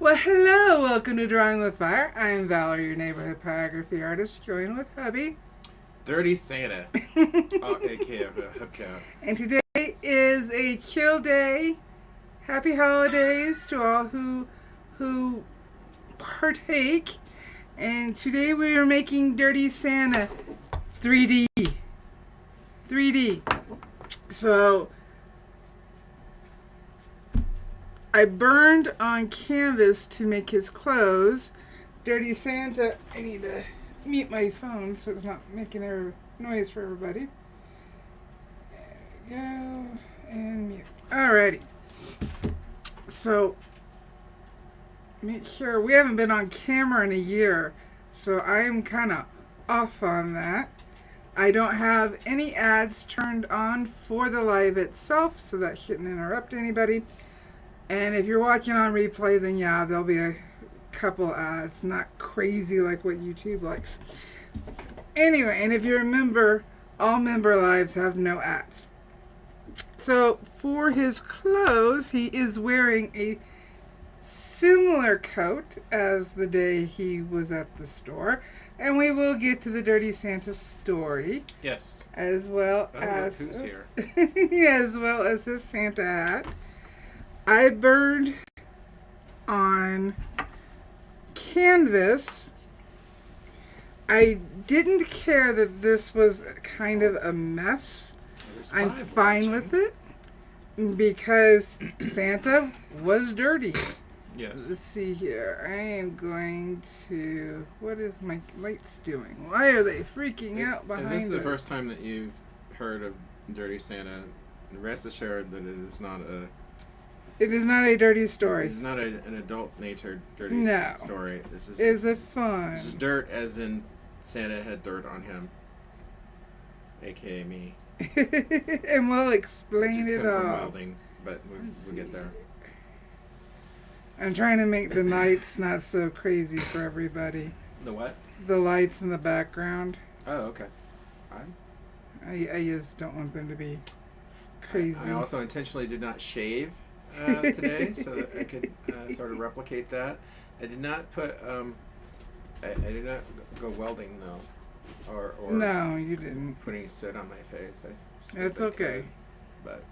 Well, hello, welcome to Drawing with Fire. I'm Valarie, your neighborhood pyrography artist, joined with hubby. Dirty Santa. aka Hubcap. And today is a chill day. Happy holidays to all who partake. And today we are making Dirty Santa 3D. 3D. So I burned on canvas to make his clothes. Dirty Santa, I need to mute my phone so it's not making a noise for everybody. There we go. And mute. Alrighty. So, make sure, we haven't been on camera in a year, so I am kind of off on that. I don't have any ads turned on for the live itself, so that shouldn't interrupt anybody. And if you're watching on replay, then yeah, there'll be a couple ads, not crazy like what YouTube likes. So anyway, and if you're a member, all member lives have no ads. So for his clothes, he is wearing a similar coat as the day he was at the store. And we will get to the Dirty Santa story. Yes. As well as who's here. as well as his Santa hat. I burned on canvas. I didn't care that this was kind of a mess. I'm fine with it because Santa was dirty. Yes. Let's see here. I am going to... What is my lights doing? Why are they freaking out behind us? If this is the first time that you've heard of Dirty Santa, rest assured that it is not a... It is not a dirty story. It is not an adult-natured dirty story. This is it fun? This is dirt, as in Santa had dirt on him, aka me. And we'll explain it all. From welding, but we'll get there. I'm trying to make the lights not so crazy for everybody. The what? The lights in the background. Oh, okay. I just don't want them to be crazy. I also intentionally did not shave today so that I could sort of replicate that. I did not put I did not go welding though, or no, you didn't. Putting soot on my face. That's okay. But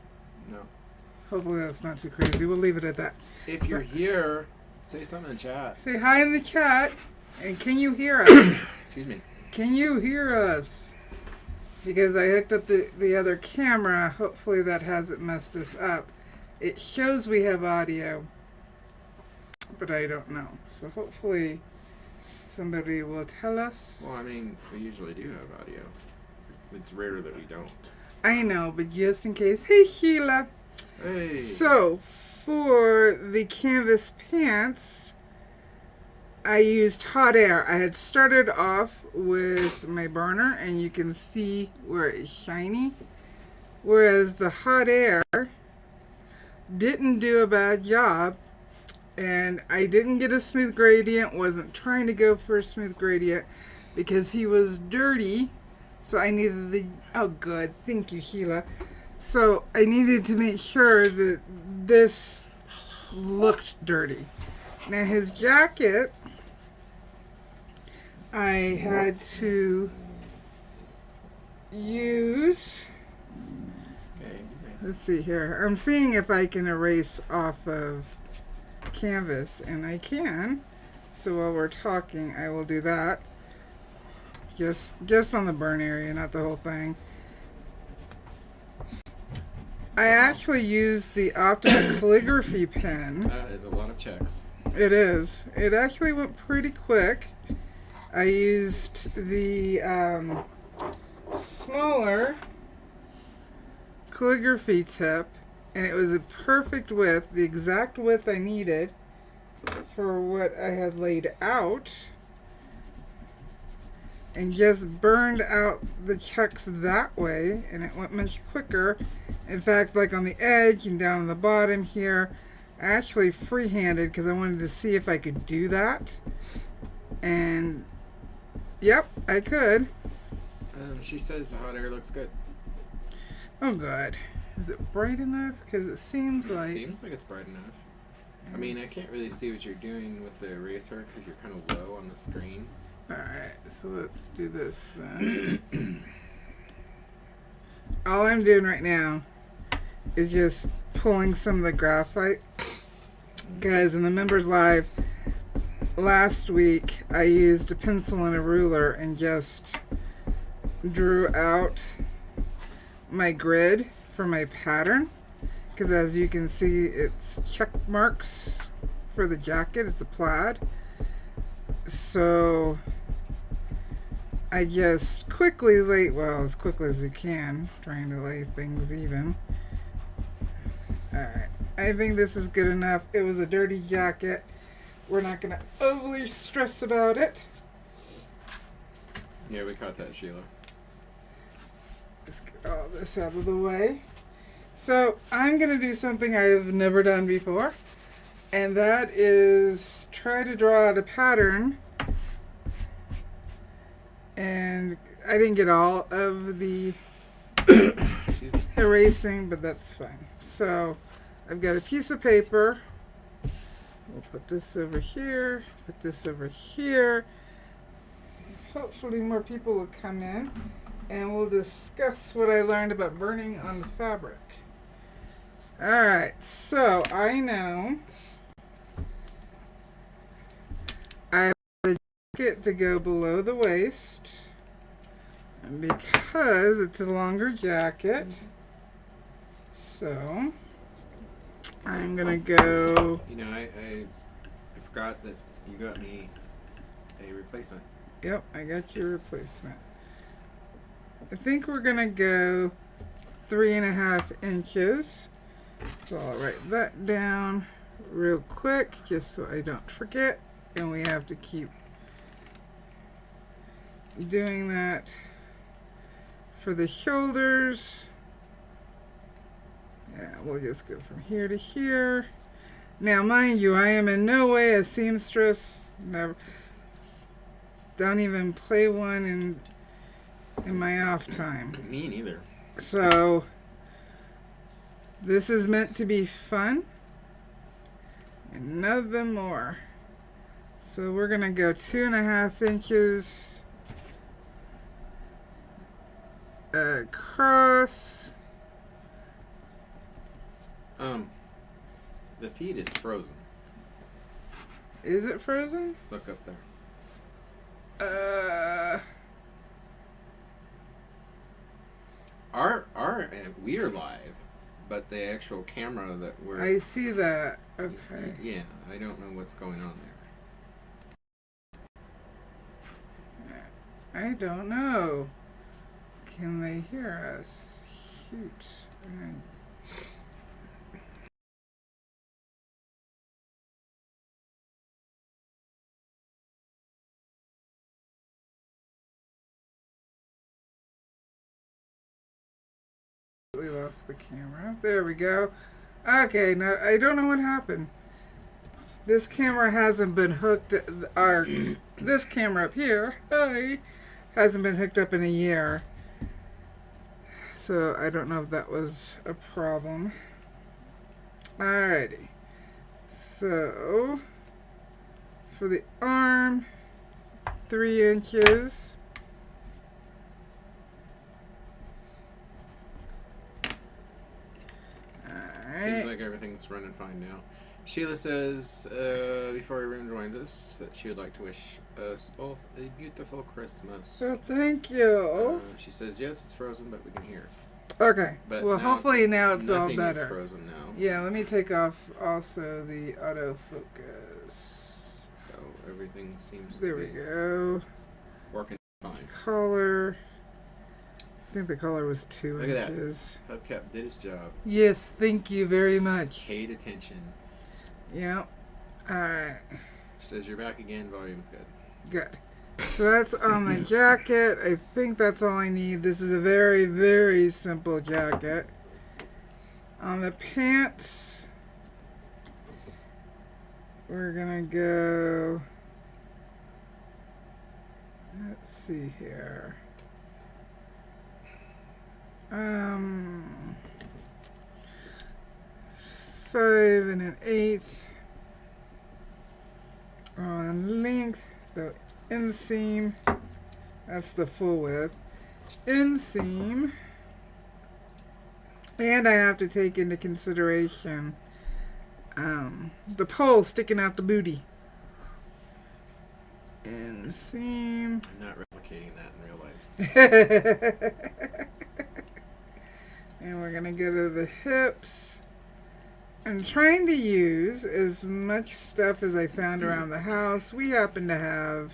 no. Hopefully that's not too crazy. We'll leave it at that. If you're here, say something in chat. Say hi in the chat. And can you hear us? Excuse me. Can you hear us? Because I hooked up the other camera. Hopefully that hasn't messed us up. It shows we have audio, but I don't know. So hopefully somebody will tell us. Well, I mean, we usually do have audio. It's rare that we don't. I know, but just in case. Hey, Sheila. Hey. So, for the canvas pants, I used hot air. I had started off with my burner, and you can see where it's shiny. Whereas the hot air didn't do a bad job, and I didn't get a smooth gradient. Wasn't trying to go for a smooth gradient because he was dirty. So I needed the... Oh, good. Thank you, Sheila. So I needed to make sure that this looked dirty. Now his jacket, I had to use... Let's see here. I'm seeing if I can erase off of canvas, and I can. So while we're talking, I will do that. Just on the burn area, not the whole thing. I actually used the Optima calligraphy pen. That is a lot of checks. It is. It actually went pretty quick. I used the smaller calligraphy tip, and it was a perfect width, the exact width I needed for what I had laid out, and just burned out the checks that way, and it went much quicker. In fact, like on the edge and down the bottom here, I actually freehanded because I wanted to see if I could do that, and yep, I could. She says the hot air looks good. Oh, good. Is it bright enough? Because it seems like... It seems like it's bright enough. I mean, I can't really see what you're doing with the eraser because you're kind of low on the screen. Alright, so let's do this then. All I'm doing right now is just pulling some of the graphite. Guys, in the members live last week, I used a pencil and a ruler and just drew out my grid for my pattern. Because as you can see, it's check marks for the jacket. It's a plaid. So I just quickly lay, well, as quickly as you can, trying to lay things even. Alright, I think this is good enough. It was a dirty jacket. We're not going to overly stress about it. Yeah, we caught that, Sheila. Let's get all this out of the way. So I'm going to do something I've never done before. And that is try to draw out a pattern. And I didn't get all of the erasing, but that's fine. So I've got a piece of paper. We'll put this over here, put this over here. Hopefully more people will come in and we'll discuss what I learned about burning on the fabric. Alright, so I know I want the jacket to go below the waist, and because it's a longer jacket, so I'm gonna go. You know, I forgot that you got me a replacement. Yep, I got your replacement. I think we're gonna go 3.5 inches. So I'll write that down real quick just so I don't forget. And we have to keep doing that for the shoulders. Yeah, we'll just go from here to here. Now, mind you, I am in no way a seamstress. Never. Don't even play one in my off time. Me neither. So this is meant to be fun and nothing more. So we're gonna go 2.5 inches across. The feed is frozen. Is it frozen? Look up there. We are live, but the actual camera that we're. I see that. Okay. Yeah, I don't know what's going on there. I don't know. Can they hear us? Shoot. We lost the camera. There we go. Okay, now I don't know what happened. This camera hasn't been hooked. This camera up here, hasn't been hooked up in a year. So I don't know if that was a problem. Alrighty. So for the arm, 3 inches. Seems like everything's running fine now. Sheila says, before everyone joins us, that she would like to wish us both a beautiful Christmas. Oh, thank you. She says, yes, it's frozen, but we can hear. Okay. But well, hopefully now it's all nothing better. is frozen now. Yeah, let me take off also the autofocus. So everything seems There to we be go. working fine. Color. I think the color was 2 Look at inches. that. Hubcap did his job. Yes, thank you very much. Paid attention. Yep. Alright. She says, you're back again. Volume's good. Good. So that's on the jacket. I think that's all I need. This is a very, very simple jacket. On the pants, we're gonna go, let's see here. 5 1/8. on length, the inseam, that's the full width, inseam, and I have to take into consideration the pole sticking out the booty. Inseam. I'm not replicating that in real life. And we're going to go to the hips. I'm trying to use as much stuff as I found around the house. We happen to have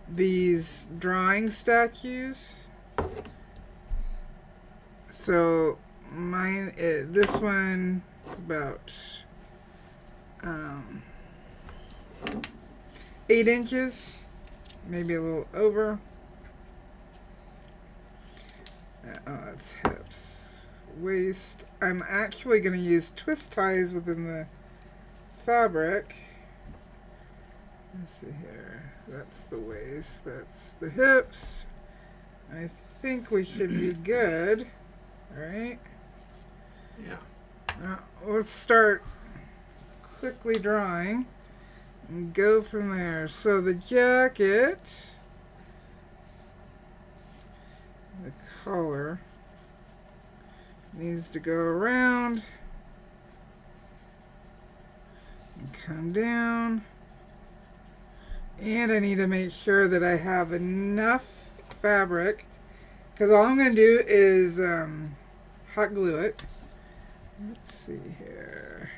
these drawing statues. So mine, this one is about 8 inches, maybe a little over. Oh, that's hips. Waist. I'm actually going to use twist ties within the fabric. Let's see here. That's the waist. That's the hips. I think we should be good. All right. Yeah. Let's start quickly drawing and go from there. So the jacket, the collar needs to go around and come down, and I need to make sure that I have enough fabric, because all I'm going to do is hot glue it. Let's see here.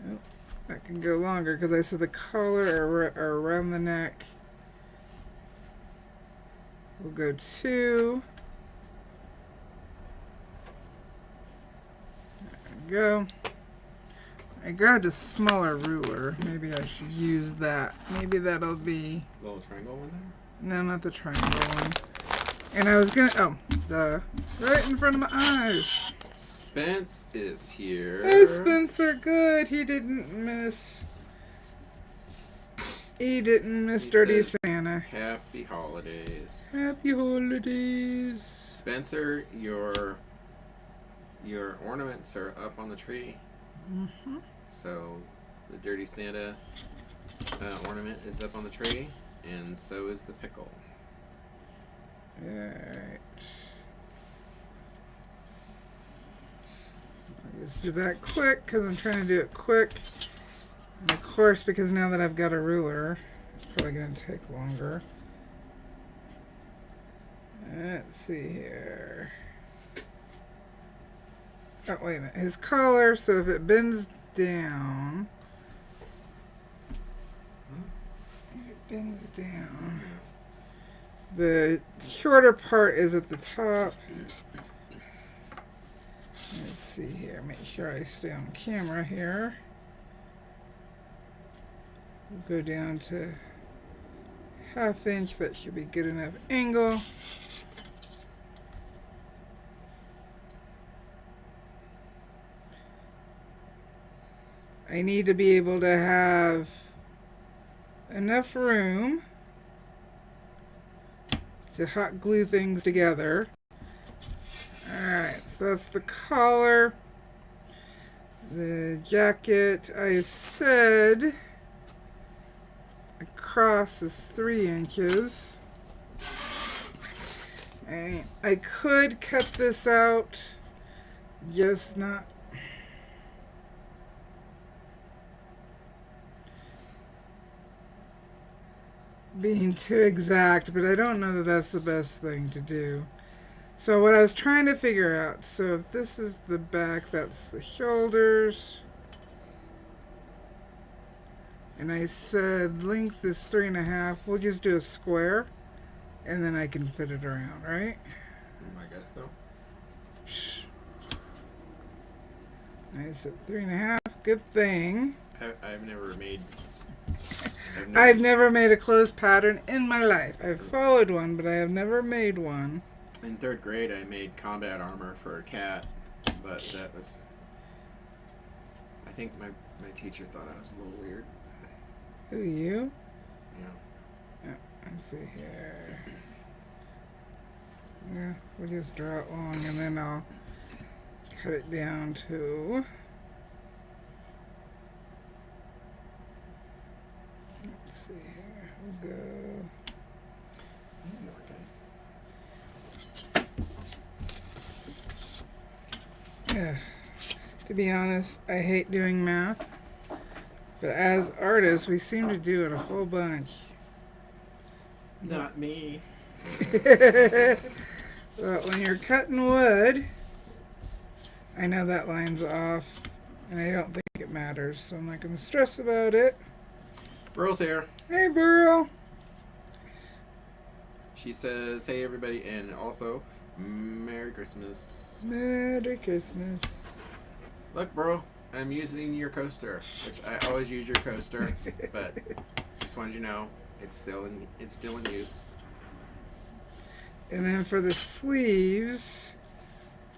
Oh, that can go longer because I said the collar are around the neck. We'll go 2. There we go. I grabbed a smaller ruler. Maybe I should use that. Maybe that'll be... Little triangle one there? No, not the triangle one. And I was gonna... Oh, right in front of my eyes. Spence is here. Hey, Spencer, good. He didn't miss... He didn't miss Dirty Santa. Happy holidays. Happy holidays. Spencer, your ornaments are up on the tree. Mm-hmm. So the Dirty Santa ornament is up on the tree, and so is the pickle. Alright. I'll just do that quick because I'm trying to do it quick. And of course, because now that I've got a ruler, it's probably going to take longer. Let's see here. Oh, wait a minute. His collar, so if it bends down, the shorter part is at the top. Let's see here. Make sure I stay on camera here. We'll go down to 1/2 inch. That should be good enough angle. I need to be able to have enough room to hot glue things together. Alright, so that's the collar. The jacket, I said across is 3 inches. And I could cut this out, just not being too exact, but I don't know that that's the best thing to do. So what I was trying to figure out, so if this is the back, that's the shoulders. And I said length is 3.5. We'll just do a square, and then I can fit it around, right? I guess so. I said 3.5. Good thing. I've never made... I've never made a clothes pattern in my life. I've followed one, but I have never made one. In 3rd grade, I made combat armor for a cat, but that was... I think my teacher thought I was a little weird. Who, you? Yeah. Let's see here. Yeah, we'll just draw it long, and then I'll cut it down to To be honest, I hate doing math. But as artists, we seem to do it a whole bunch. Not me. But when you're cutting wood, I know that line's off, and I don't think it matters, so I'm not going to stress about it. Burl's here. Hey, Burl. She says, hey, everybody, and also, Merry Christmas. Merry Christmas. Look, Burl, I'm using your coaster, which I always use your coaster, but just wanted you to know it's still in use. And then for the sleeves,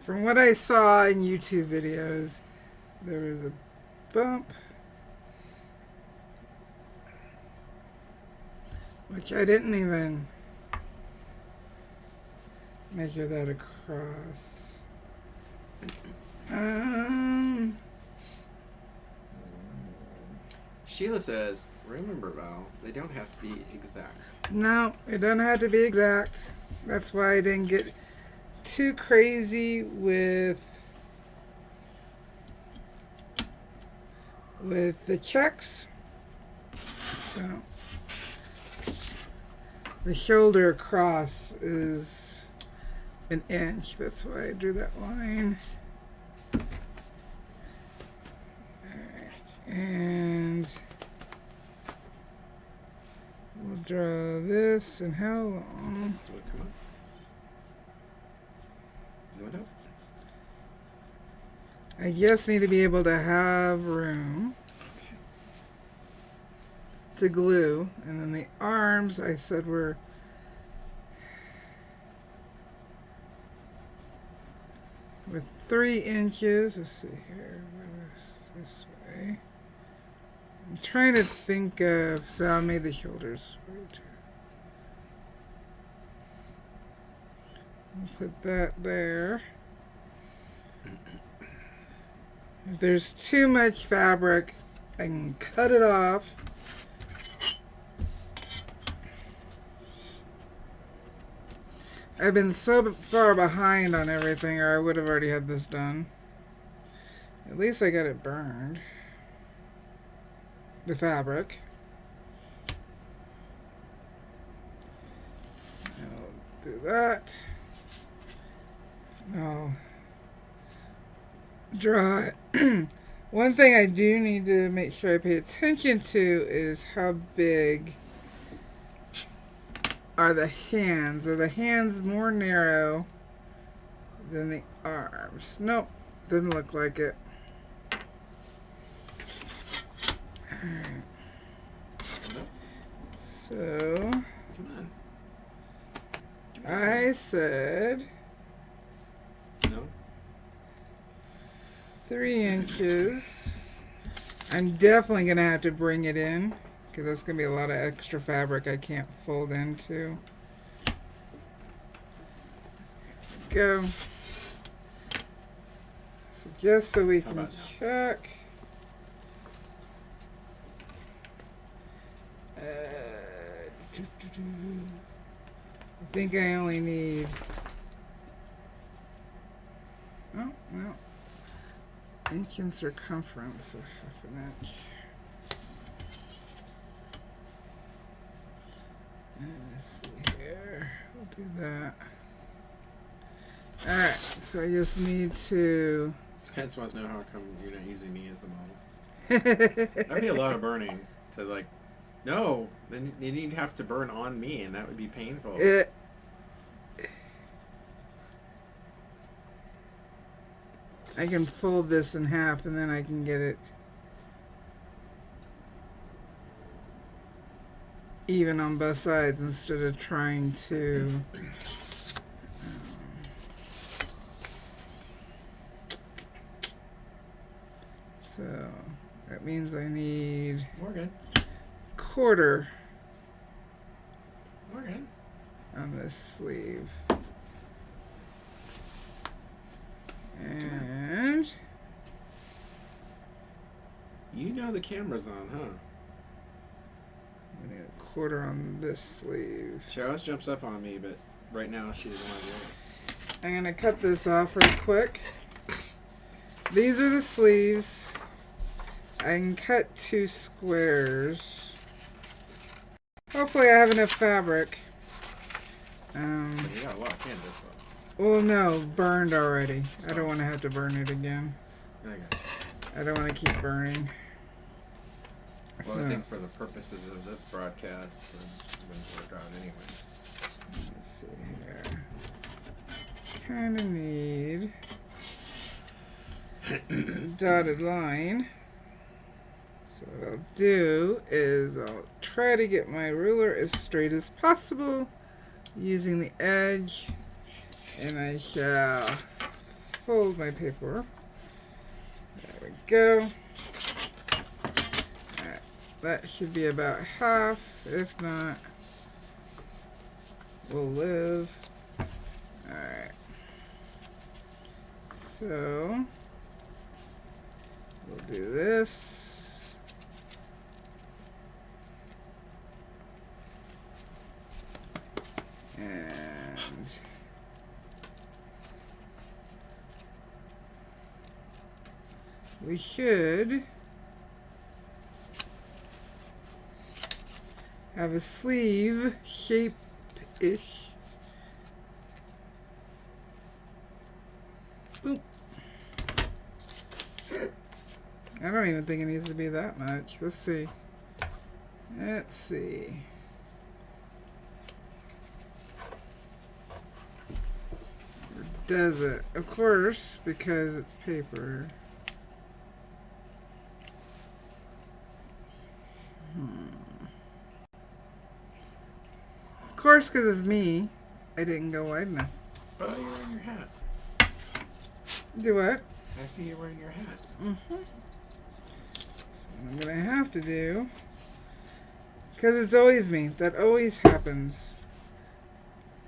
from what I saw in YouTube videos, there was a bump, which I didn't even measure that across. Sheila says, remember, Val, they don't have to be exact. No, it doesn't have to be exact. That's why I didn't get too crazy with the checks. So the shoulder across is an inch. That's why I drew that line. Alright, and we'll draw this. And how long? This would come up. You want up? I just need to be able to have room to glue. And then the arms, I said, were with 3 inches. Let's see here. This way. I'm trying to think of, so I made the shoulders. I'll put that there. If there's too much fabric, I can cut it off. I've been so far behind on everything, or I would have already had this done. At least I got it burned. The fabric. I'll do that. I'll draw it. One thing I do need to make sure I pay attention to is how big are the hands. Are the hands more narrow than the arms? Nope, doesn't look like it. Alright. So, Come on. I said No? 3 inches. I'm definitely going to have to bring it in because that's going to be a lot of extra fabric I can't fold into. Go. So just so we can check. I think I only need, oh, well, inch in circumference, so half an inch. And let's see here, we'll do that. Alright, so I just need to... Spence wants to know how come you're not using me as the model. That'd be a lot of burning to like, no, then you'd have to burn on me and that would be painful. I can fold this in half and then I can get it even on both sides instead of trying to so that means I need Morgan. quarter Morgan. on this sleeve. And you know the camera's on, huh? I need a quarter on this sleeve. She always jumps up on me, but right now she doesn't want to do it. I'm gonna cut this off real quick. these are the sleeves. I can cut 2 squares. Hopefully I have enough fabric. You got a lot of canvas though. Well, no, burned already. I don't want to have to burn it again. I got you. I don't want to keep burning. Well, I think for the purposes of this broadcast, it wouldn't work out anyway. Let's see here. Kind of need a dotted line. So what I'll do is I'll try to get my ruler as straight as possible using the edge, and I shall fold my paper. There we go. Alright, that should be about half. If not, we'll live. Alright. So we'll do this. And we should have a sleeve shape-ish. Oop. I don't even think it needs to be that much. Let's see. Let's see. Or does it? Of course, because it's paper. Of course, because it's me. I didn't go wide enough. Oh, you're wearing your hat. Do what? I see you're wearing your hat. Mm-hmm. What I'm gonna have to do, because it's always me. That always happens.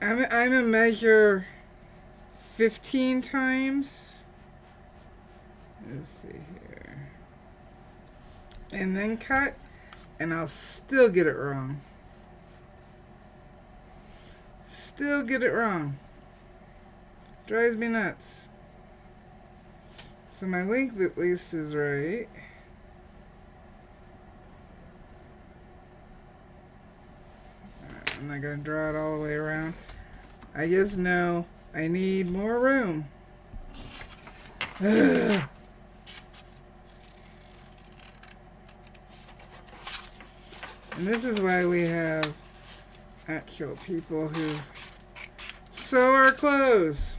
I'm a measure 15 times. Let's see here. And then cut, and I'll still get it wrong. Still get it wrong. Drives me nuts. So my length at least is right. I'm not going to draw it all the way around. I just know I need more room. Ugh. And this is why we have actual people who sew our clothes.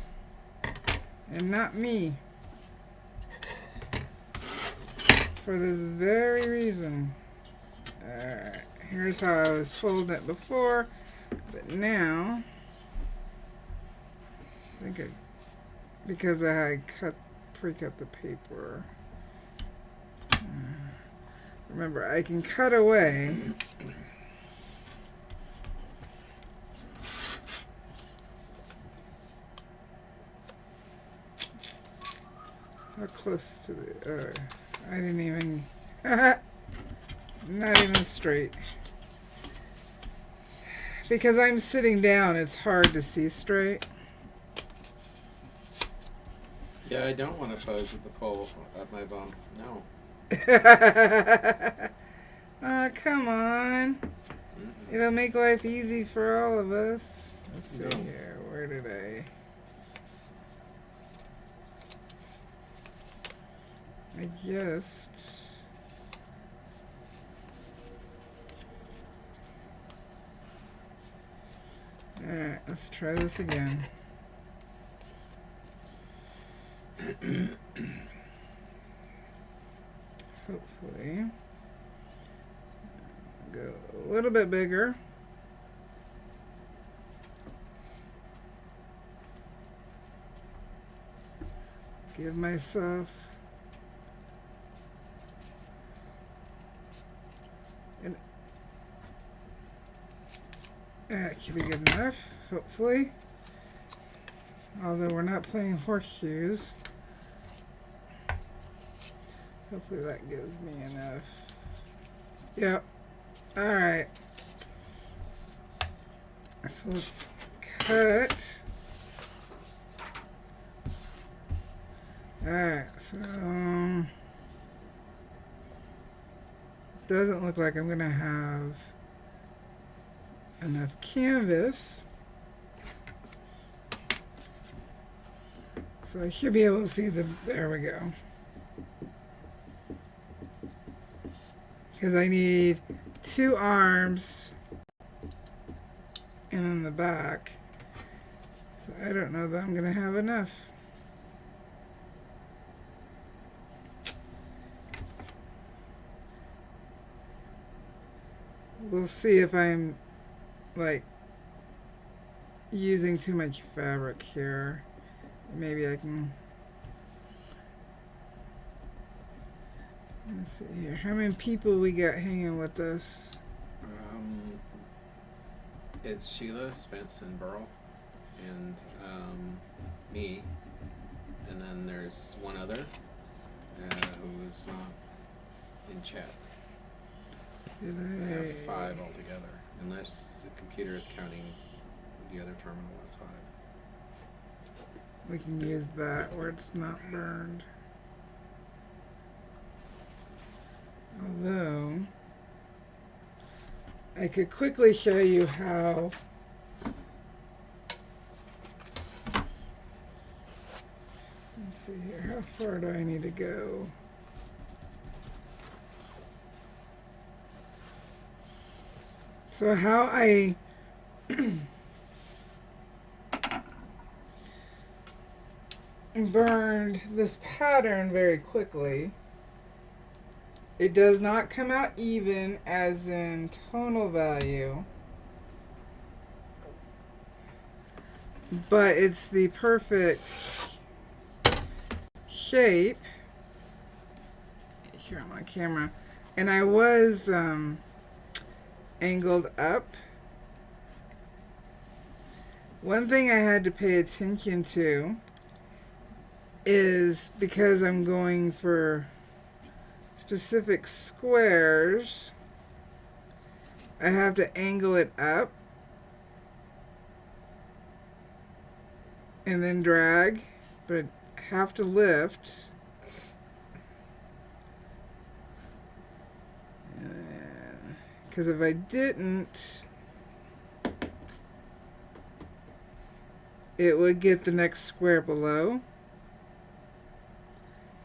And not me. For this very reason. Alright, here's how I was folding it before, but now, I think because I had pre-cut the paper. Remember, I can cut away. How close to the... I didn't even... Not even straight. Because I'm sitting down, it's hard to see straight. Yeah, I don't want to pose with the pole up my bum. No. Oh, come on. It'll make life easy for all of us. Let's see here. Where did I just... Alright, let's try this again. Hopefully. Go a little bit bigger. Give myself that should be good enough, hopefully. Although we're not playing horseshoes. Hopefully that gives me enough. Yep. Alright. So let's cut. Alright, so doesn't look like I'm gonna have enough canvas. So I should be able to see the, there we go. Because I need 2 arms and in the back. So I don't know that I'm going to have enough. We'll see if I'm like using too much fabric here. Maybe I can. Let's see here. How many people we got hanging with us? It's Sheila, Spence, and Burl, and me, and then there's one other who's in chat. I have 5 altogether, unless the computer is counting the other terminal as 5. We can use that where it's not burned. Although, I could quickly show you how let's see here, how far do I need to go? So how I burned this pattern very quickly. It does not come out even as in tonal value, but it's the perfect shape. Here on my camera, and I was angled up. One thing I had to pay attention to is because I'm going for specific squares, I have to angle it up and then drag, but I have to lift. Because if I didn't, it would get the next square below.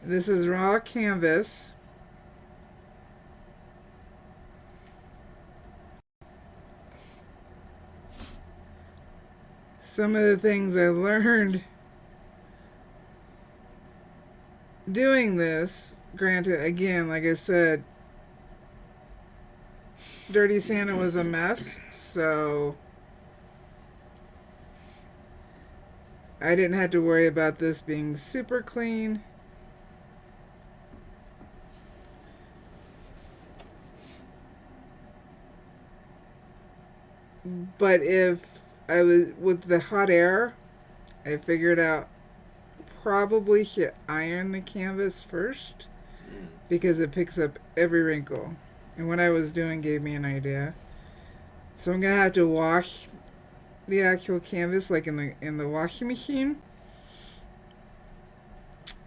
This is raw canvas. Some of the things I learned doing this, granted, again, like I said, Dirty Santa was a mess, so I didn't have to worry about this being super clean. But if I was with the hot air, I figured out probably should iron the canvas first because it picks up every wrinkle. And what I was doing gave me an idea. So I'm gonna have to wash the actual canvas like in the washing machine.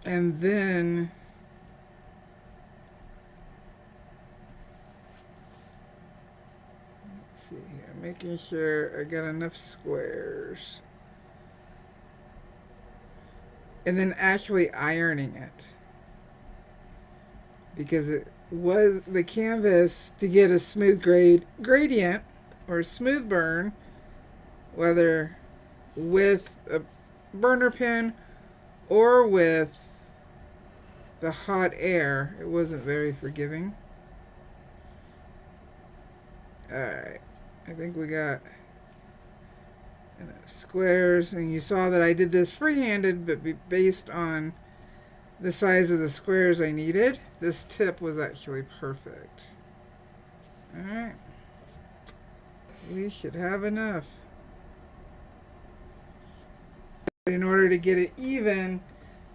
And then let's see here, making sure I got enough squares. And then actually ironing it. Because it was the canvas to get a smooth gradient or smooth burn, whether with a burner pin or with the hot air, it wasn't very forgiving. Alright, I think we got squares, and you saw that I did this free-handed, but based on the size of the squares I needed. This tip was actually perfect. Alright. We should have enough. In order to get it even,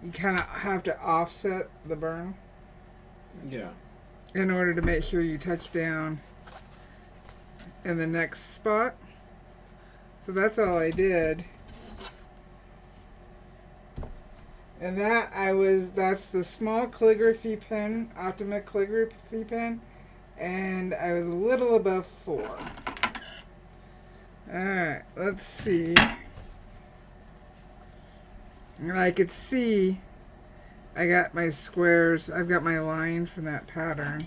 you kind of have to offset the burn. Yeah. In order to make sure you touch down in the next spot. So that's all I did. And that's the small calligraphy pen, Optima calligraphy pen, and I was a little above 4. Alright, let's see. And I could see I got my squares, I've got my line from that pattern.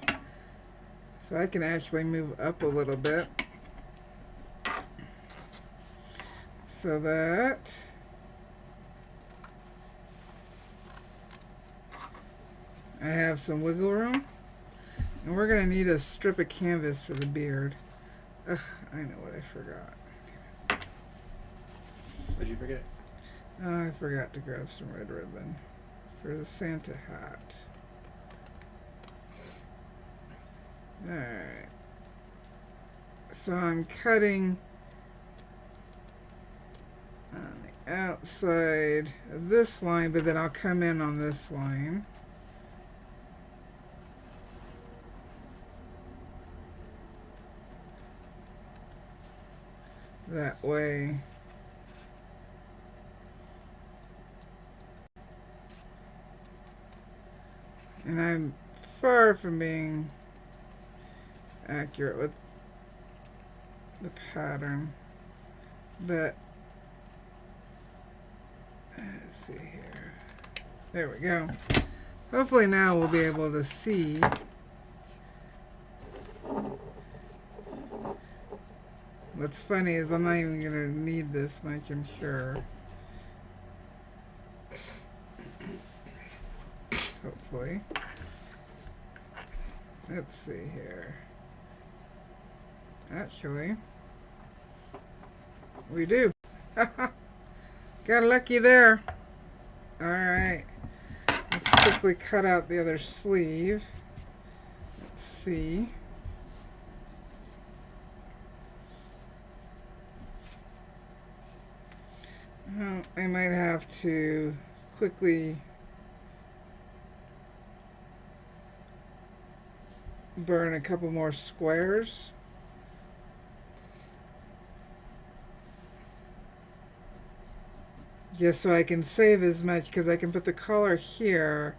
So I can actually move up a little bit. So that I have some wiggle room. And we're going to need a strip of canvas for the beard. Ugh, I know what I forgot. What'd you forget? Oh, I forgot to grab some red ribbon for the Santa hat. Alright. So I'm cutting on the outside of this line, but then I'll come in on this line. That way. And I'm far from being accurate with the pattern, but let's see here. There we go. Hopefully now we'll be able to see. What's funny is I'm not even going to need this much, I'm sure. Hopefully. Let's see here. Actually, we do. Got lucky there. Alright. Let's quickly cut out the other sleeve. Let's see. Oh, I might have to quickly burn a couple more squares. Just so I can save as much, because I can put the collar here,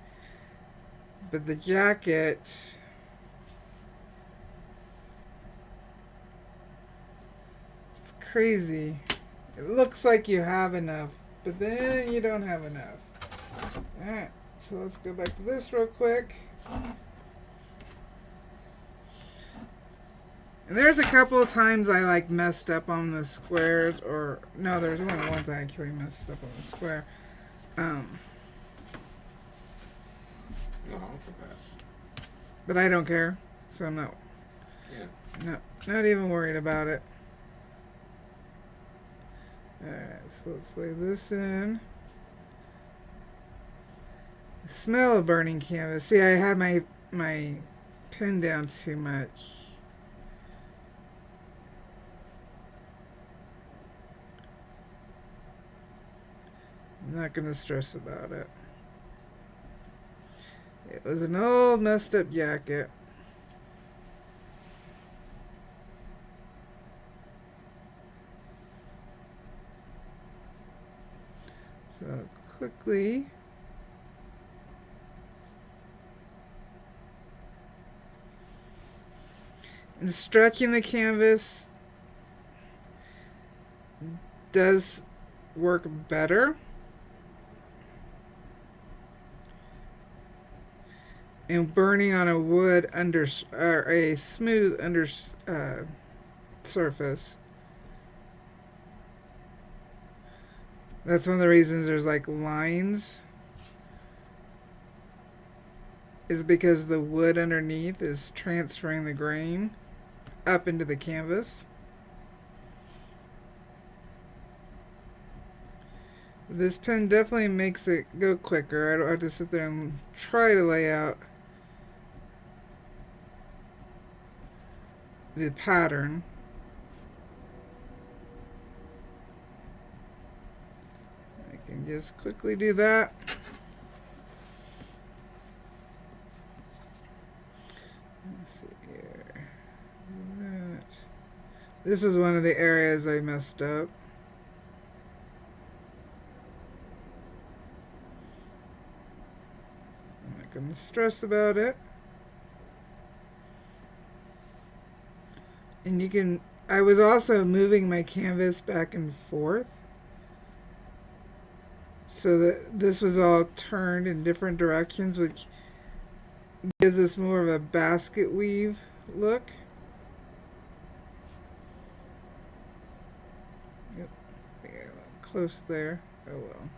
but the jacket, it's crazy. It looks like you have enough, but then you don't have enough. Alright, so let's go back to this real quick. And there's a couple of times I like messed up on the squares, or no, there's only once I actually messed up on the square. No, for that. But I don't care, so I'm not. Yeah. Not even worried about it. Alright, so let's lay this in. The smell of burning canvas. See, I had my pen down too much. I'm not going to stress about it. It was an old messed up jacket. So quickly, and stretching the canvas does work better. And burning on a wood or a smooth surface. That's one of the reasons there's like lines. Is because the wood underneath is transferring the grain up into the canvas. This pen definitely makes it go quicker. I don't have to sit there and try to lay out the pattern. I can just quickly do that. Let's see here. That. This was one of the areas I messed up. gonna stress about it. And you can, I was also moving my canvas back and forth so that this was all turned in different directions, which gives us more of a basket weave look. Yep, yeah, close there. Oh well.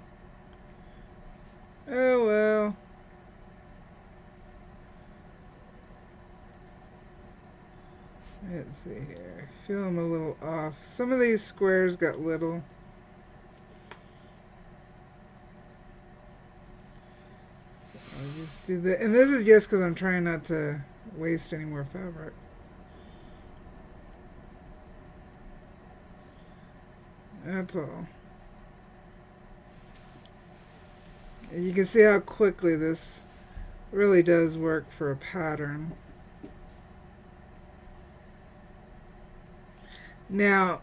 Oh well. Let's see here. I feel I'm a little off. Some of these squares got little. So I'll just do that. And this is just because I'm trying not to waste any more fabric. That's all. And you can see how quickly this really does work for a pattern. Now,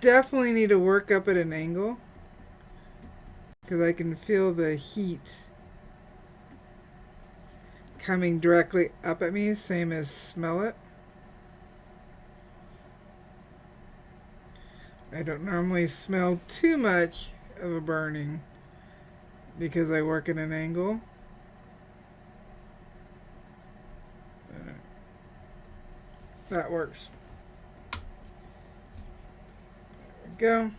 definitely need to work up at an angle because I can feel the heat coming directly up at me, same as smell it. I don't normally smell too much of a burning because I work at an angle. That works. Go.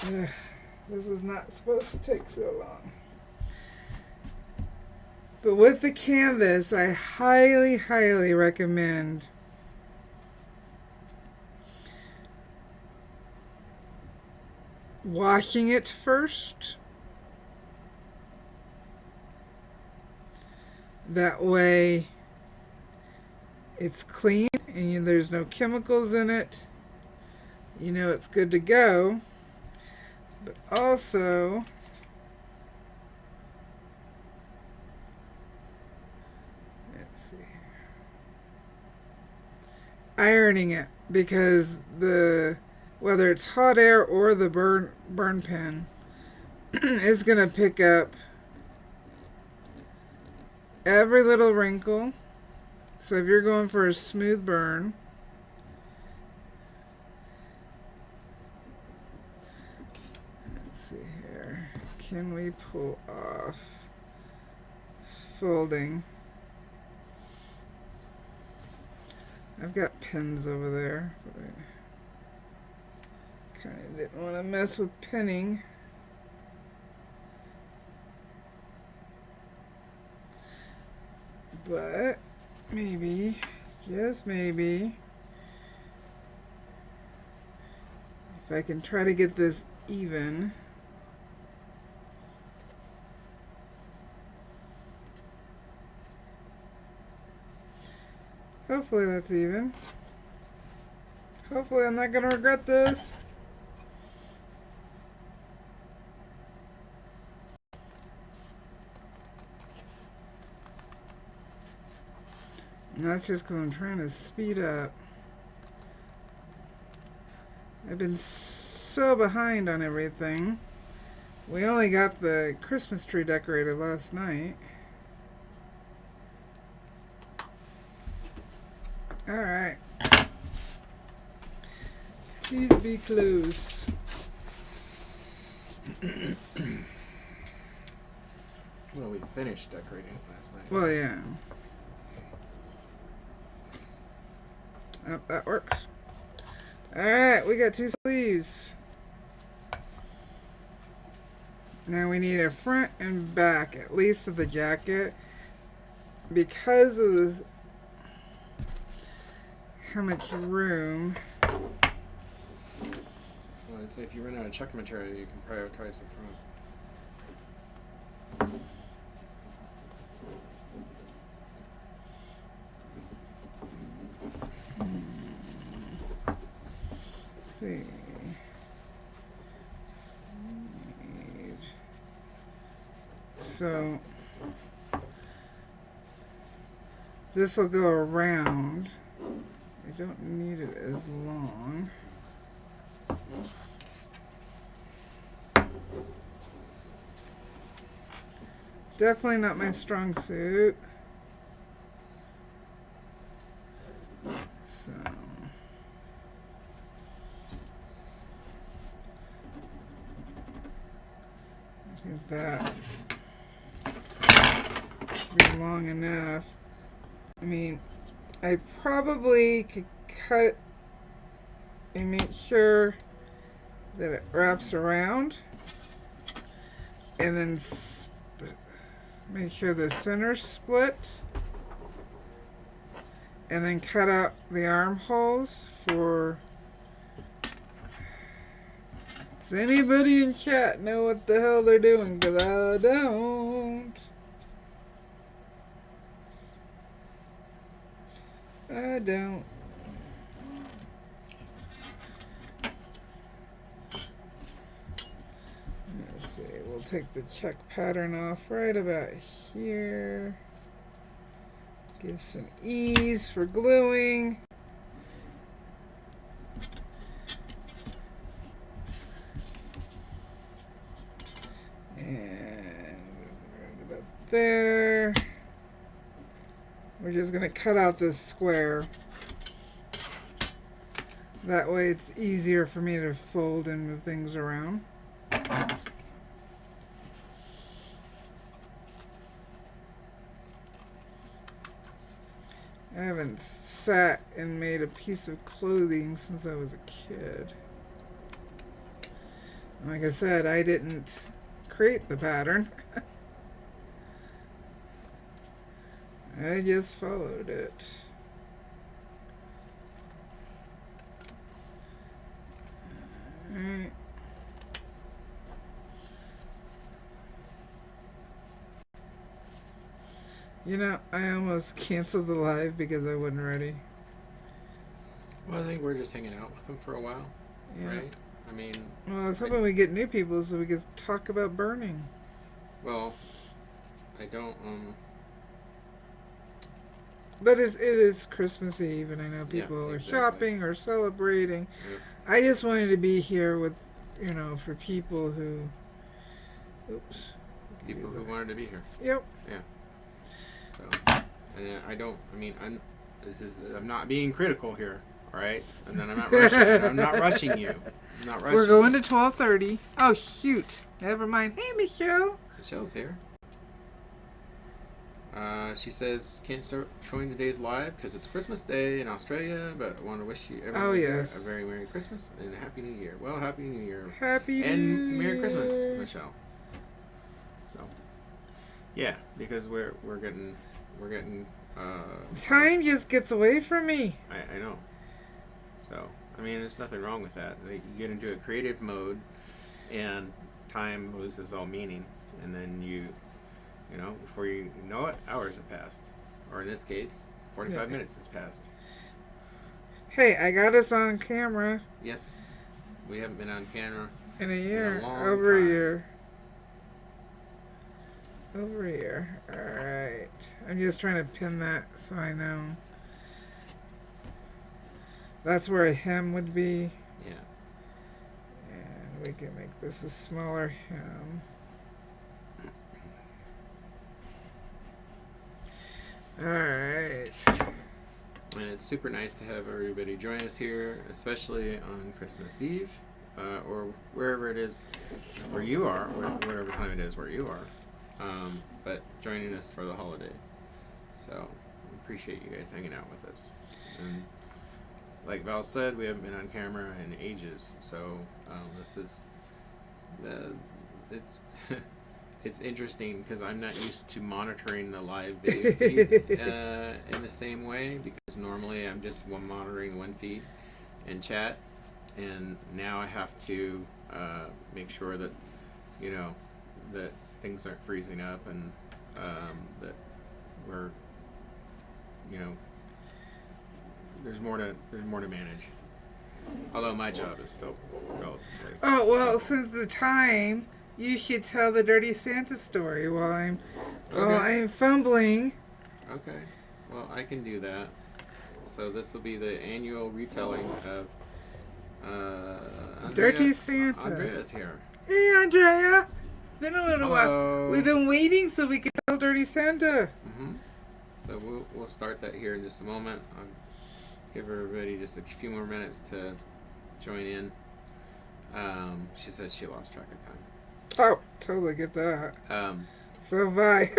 This is not supposed to take so long. But with the canvas, I highly, highly recommend washing it first. That way it's clean and there's no chemicals in it. You know it's good to go. But also, let's see, ironing it, because whether it's hot air or the burn pen is going to pick up every little wrinkle. So if you're going for a smooth burn, let's see here, can we pull off folding? I've got pins over there, but I kind of didn't want to mess with pinning. But maybe, just maybe, if I can try to get this even. Hopefully that's even. Hopefully I'm not going to regret this. And that's just because I'm trying to speed up. I've been so behind on everything. We only got the Christmas tree decorated last night. Alright. Please be close. Well, we finished decorating it last night. Well, yeah. Oh, that works. Alright, we got 2 sleeves. Now we need a front and back, at least of the jacket. Because of how much room. Well, I'd say if you run out of checker material, you can prioritize the front. Let's see. So this will go around. I don't need it as long. Definitely not my strong suit. So I think that should be long enough. I mean, I probably could cut and make sure that it wraps around, and then make sure the center's split, and then cut out the armholes for. Does anybody in chat know what the hell they're doing? 'Cause I don't. I don't. Let's see. We'll take the check pattern off right about here. Give some ease for gluing. And right about there. We're just going to cut out this square. That way it's easier for me to fold and move things around. I haven't sat and made a piece of clothing since I was a kid. Like I said, I didn't create the pattern. I just followed it. Alright. You know, I almost canceled the live because I wasn't ready. Well, I think we're just hanging out with them for a while, Yeah. right? I mean... Well, I was hoping we get new people so we could talk about burning. Well, I don't, But it is Christmas Eve, and I know people Yeah, are exactly. shopping or celebrating. Yep. I just wanted to be here with, you know, for people who... Oops. People who wanted to be here. Yep. Yeah. So, and I'm not being critical here, all right? And then I'm not rushing. I'm not rushing you. I'm not rushing. We're going to 12:30. Oh, shoot. Never mind. Hey, Michelle. Michelle's here. She says, can't start showing today's live because it's Christmas Day in Australia, but I want to wish you everyone yes. a very Merry Christmas and a Happy New Year. Well, Happy New Year. Happy and New Merry Year. Christmas, Michelle. So, yeah, because we're getting Time just gets away from me. I know. So, I mean, there's nothing wrong with that. Like, you get into a creative mode, and time loses all meaning, and then you know, before you know it, hours have passed, or in this case, 45 minutes has passed. Hey, I got us on camera. Yes, we haven't been on camera In a year. long Over a time. year. Over a year. Alright. I'm just trying to pin that so I know. That's where a hem would be. Yeah. And we can make this a smaller hem. Alright. And it's super nice to have everybody join us here, especially on Christmas Eve, or wherever it is where you are, whatever time it is where you are. But joining us for the holiday. So, we appreciate you guys hanging out with us. And like Val said, we haven't been on camera in ages, so this is it's it's interesting because I'm not used to monitoring the live video feed in the same way, because normally I'm just monitoring one feed and chat, and now I have to make sure that, you know, that things aren't freezing up, and that we're, you know, there's more to manage. Although my job is still relatively. Oh, well, since the time, you should tell the Dirty Santa story while I'm fumbling. Okay. Well, I can do that. So this will be the annual retelling of Dirty Santa. Andrea's here. Hey, Andrea. been a little Hello. while. We've been waiting so we could tell Dirty Santa. Mm-hmm. So we'll start that here in just a moment. I'll give everybody just a few more minutes to join in. She says she lost track of time. Oh, totally get that. So bye.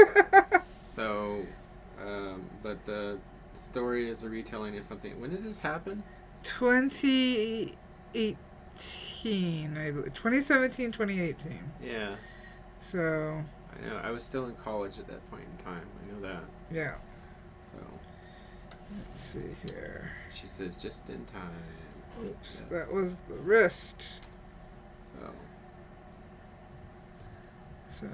But the story is a retelling of something. When did this happen? 2018, I believe. 2017, 2018. Yeah. So. I know. I was still in college at that point in time. I know that. Yeah. So. Let's see here. She says just in time. Oops, yeah. That was the wrist. So.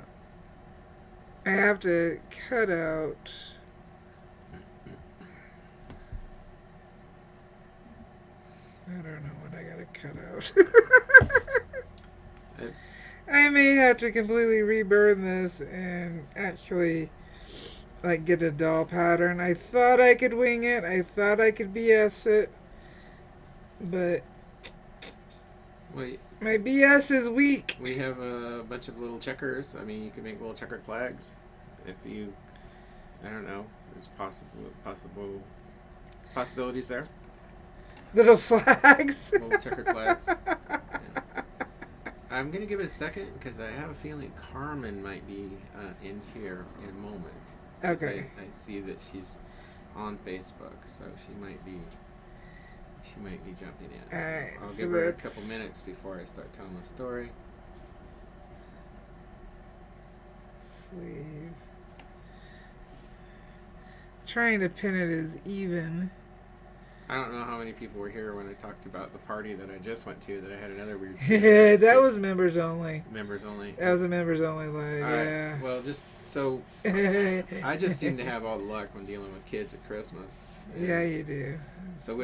I have to cut out. I don't know what I gotta cut out. I may have to completely reburn this and actually like get a doll pattern. I thought I could wing it. I thought I could BS it. But wait, my BS is weak. We have a bunch of little checkers. I mean, you can make little checkered flags. If you, I don't know, there's possibilities there. Little flags. Little checkered flags. Yeah. I'm gonna give it a second because I have a feeling Carmen might be in here in a moment. Okay. I see that she's on Facebook, so she might be jumping in. All right. I'll give her a couple minutes before I start telling the story. Sleeve. Trying to pin it as even. I don't know how many people were here when I talked about the party that I just went to. That I had another weird. That was members only. Members only. That was a members only live. Yeah. Right. Well, just so I just seem to have all the luck when dealing with kids at Christmas. Yeah, you do. So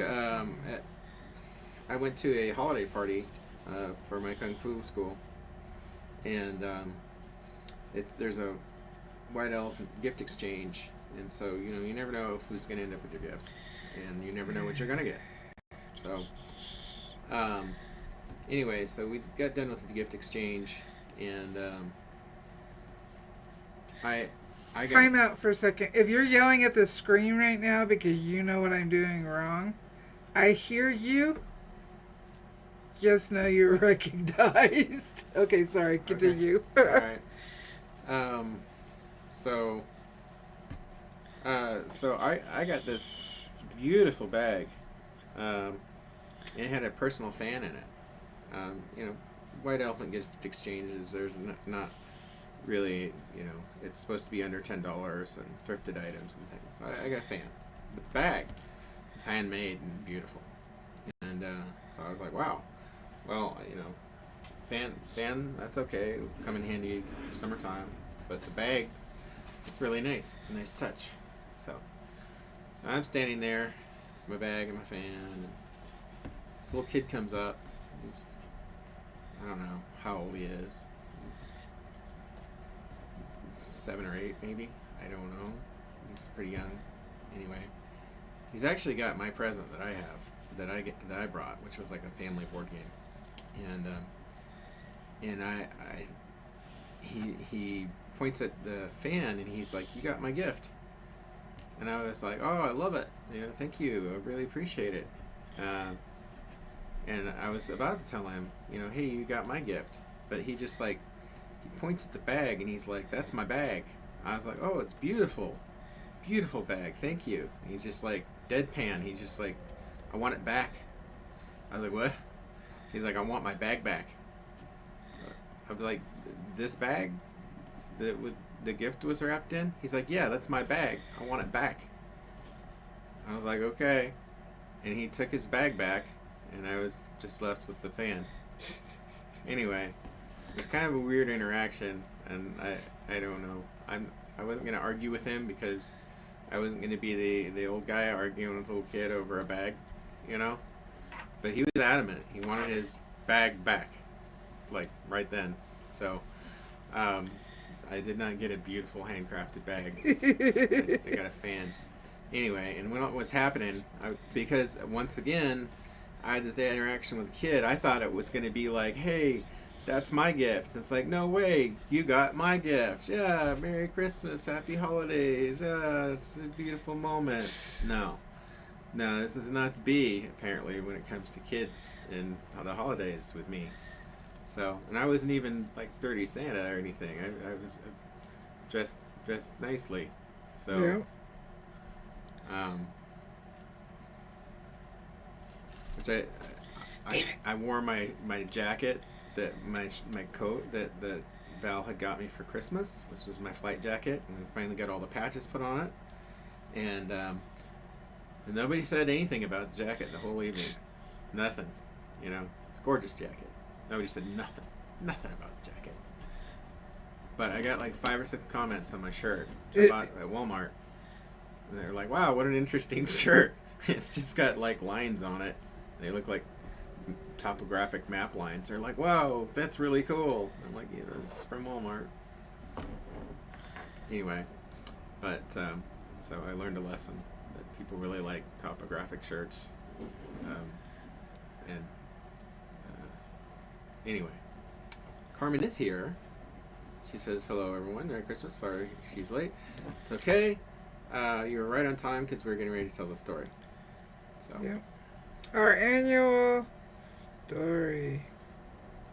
I went to a holiday party for my kung fu school, and there's a white elephant gift exchange, and so you never know who's going to end up with your gift. And you never know what you're going to get. So, anyway, so we got done with the gift exchange, and I Time out for a second. If you're yelling at the screen right now because you know what I'm doing wrong, I hear you. Just know you're recognized. Okay, sorry. Continue. Okay. All right. So I got this beautiful bag. It had a personal fan in it. White elephant gift exchanges, there's not really, it's supposed to be under $10 and thrifted items and things. So I got a fan. But the bag was handmade and beautiful. And so I was like, wow. Well, fan, that's okay. It'll come in handy for summertime. But the bag, it's really nice. It's a nice touch. So I'm standing there with my bag and my fan, and this little kid comes up. I don't know how old he is. He's 7 or 8, maybe. I don't know. He's pretty young. Anyway, he's actually got my present that I have that I brought, which was like a family board game, and he points at the fan and he's like, "You got my gift." And I was like, "Oh, I love it. Thank you. I really appreciate it." And I was about to tell him, "Hey, you got my gift." But he just he points at the bag and he's like, "That's my bag." I was like, "Oh, it's beautiful. Beautiful bag. Thank you." And he's just like deadpan. He's just like, "I want it back." I was like, "What?" He's like, "I want my bag back." I was like, "This bag that the gift was wrapped in?" He's like, "Yeah, that's my bag. I want it back." I was like, "Okay." And he took his bag back, and I was just left with the fan. Anyway, it was kind of a weird interaction, and I don't know. I wasn't going to argue with him because I wasn't going to be the old guy arguing with the little kid over a bag, But he was adamant. He wanted his bag back, right then. So, I did not get a beautiful handcrafted bag. I got a fan. Anyway, and when it was happening, because once again, I had this interaction with a kid, I thought it was going to be like, "Hey, that's my gift. It's like, no way, you got my gift. Yeah, Merry Christmas, Happy Holidays. Yeah, it's a beautiful moment. No, no, this is not to be, apparently, when it comes to kids and the holidays with me. So, and I wasn't even like Dirty Santa or anything. I was dressed nicely. Yeah. So, um, which I wore my jacket that my coat that Val had got me for Christmas, which was my flight jacket, and we finally got all the patches put on it, and nobody said anything about the jacket the whole evening. Nothing, it's a gorgeous jacket. Nobody said nothing about the jacket. But I got like 5 or 6 comments on my shirt, which I bought at Walmart, and they're like, "Wow, what an interesting shirt! It's just got like lines on it. They look like topographic map lines." They're like, "Wow, that's really cool." I'm like, "Yeah, it's from Walmart." Anyway, but so I learned a lesson that people really like topographic shirts, and anyway, Carmen is here. She says, "Hello, everyone. Merry Christmas." Sorry she's late. It's okay. You were right on time because we were getting ready to tell the story. So. Yeah. Our annual story.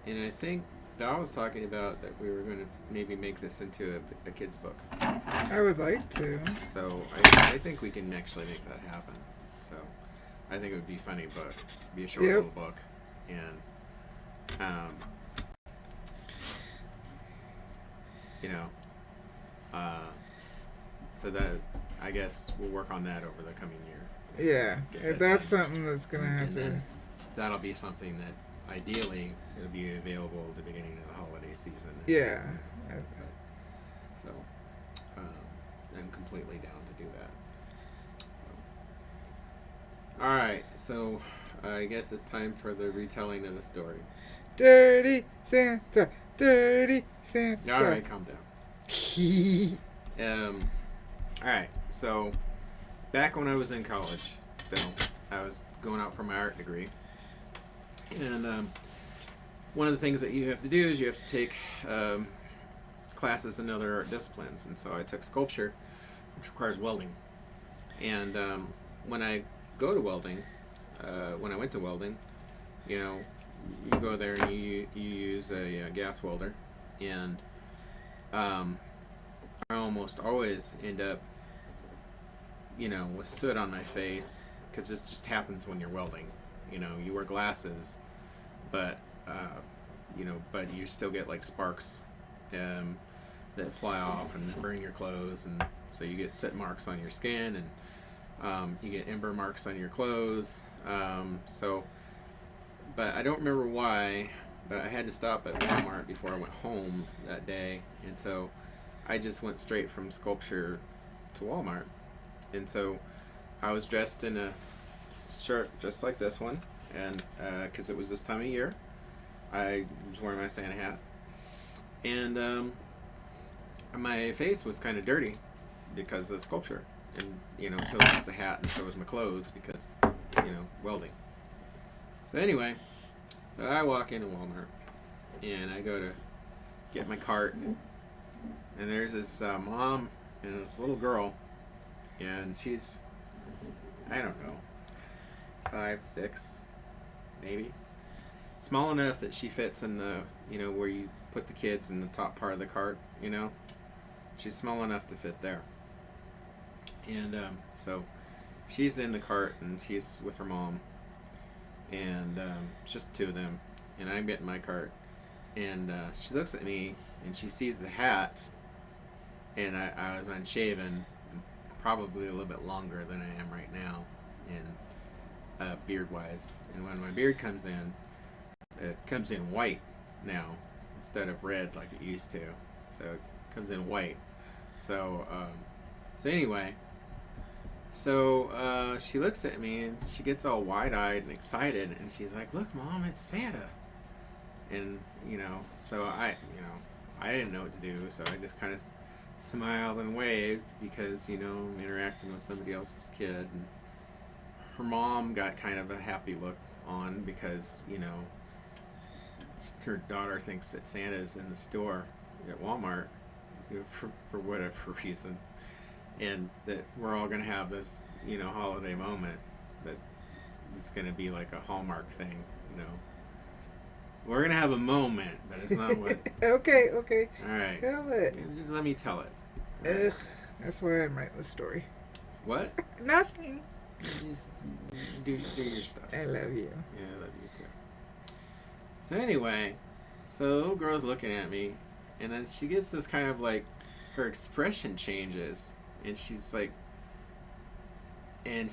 And I think Val was talking about that we were going to maybe make this into a kid's book. I would like to. So I think we can actually make that happen. So I think it would be a funny book. Be a short little book. And, so that, I guess we'll work on that over the coming year. Yeah, that's something that's going to have to... That'll be something that ideally it'll be available at the beginning of the holiday season. Yeah. So, I'm completely down to do that. So. All right, so I guess it's time for the retelling of the story. Dirty Santa, Dirty Santa. All right, calm down. All right, so back when I was in college, still, I was going out for my art degree. And one of the things that you have to do is you have to take classes in other art disciplines. And so I took sculpture, which requires welding. And when I go to welding, when I went to welding, you go there and you use a gas welder. And I almost always end up, with soot on my face, because it just happens when you're welding. You wear glasses, but but you still get like sparks that fly off and burn your clothes, and so you get soot marks on your skin, and you get ember marks on your clothes. But I don't remember why, but I had to stop at Walmart before I went home that day, and so I just went straight from sculpture to Walmart. And so I was dressed in a shirt just like this one, and because it was this time of year, I was wearing my Santa hat, and my face was kind of dirty because of the sculpture, and so was the hat, and so was my clothes because welding. So anyway, so I walk into Walmart and I go to get my cart, and there's this mom and this little girl, and she's, I don't know, 5, 6, maybe. Small enough that she fits in the, where you put the kids in the top part of the cart, She's small enough to fit there. And so she's in the cart, and she's with her mom. And it's just the two of them. And I'm getting my cart. And she looks at me, and she sees the hat. And I was unshaven, probably a little bit longer than I am right now, and beard-wise. And when my beard comes in, it comes in white now instead of red like it used to. So it comes in white. So anyway, she looks at me and she gets all wide-eyed and excited, and she's like, "Look, Mom, it's Santa." And so I didn't know what to do, so I just kind of smiled and waved because I'm interacting with somebody else's kid. And her mom got kind of a happy look on because her daughter thinks that Santa's in the store at Walmart, for whatever reason, and that we're all gonna have this, holiday moment that it's gonna be like a Hallmark thing, We're gonna have a moment, but it's not what. Okay. All right. Tell it. Just let me tell it. Ugh, that's why I'm writing the story. What? Nothing. Just do your stuff. I love you. Yeah, I love you too. So anyway, the little girl's looking at me, and then she gets this kind of like, her expression changes, and she's like, her